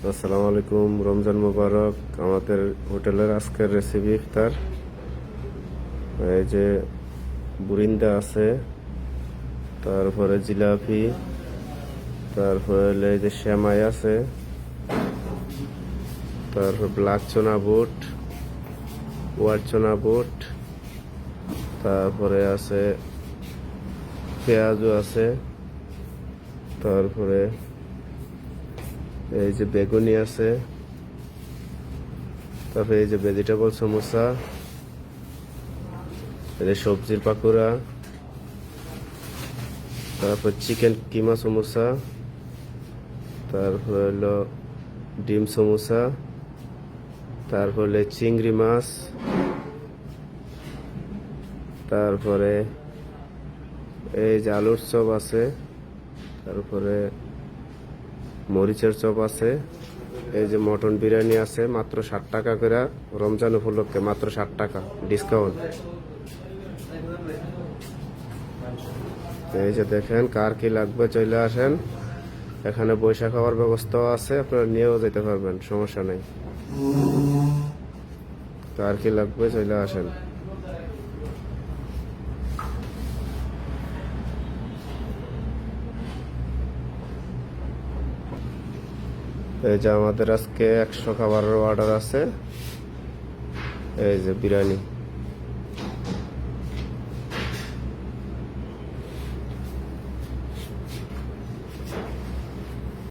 আসসালামু আলাইকুম, রমজান মোবারক। আমাদের হোটেলের আজকের রেসিপি ইফতার। এই যে বুরিন্দা আছে, তারপরে জিলাপি, তারপরে হলো এই যে সেমাই আছে, তারপর ব্ল্যাক চনা বুট, হোয়াইট চনা বুট, তারপরে আছে পেঁয়াজু আছে, তারপরে এই যে বেগুনি আছে, তারপরে এই যে ভেজিটেবল সমোসা, এই যে সবজির পাকোড়া, তারপর চিকেন কিমা সমোসা, তারপর হলো ডিম সমোসা, তারপরে চিংড়ি মাছ, তারপরে এই যে আলুর চপ আছে, তারপরে মরিচের চপ আছে, এই যে মটন বিরিয়ানি আছে মাত্র 60 টাকা করে, রমজান উপলক্ষে মাত্র 60 টাকা ডিসকাউন্ট। এই যে দেখেন, কার কি লাগবে চলে আসেন, এখানে বৈশা খাওয়ার ব্যবস্থাও আছে, আপনারা নিয়েও যেতে পারবেন, সমস্যা নেই। কার কি লাগবে চলে আসেন। এই যে আমাদের আজকে 100 খাবারের অর্ডার আছে, এই যে বিরিয়ানি।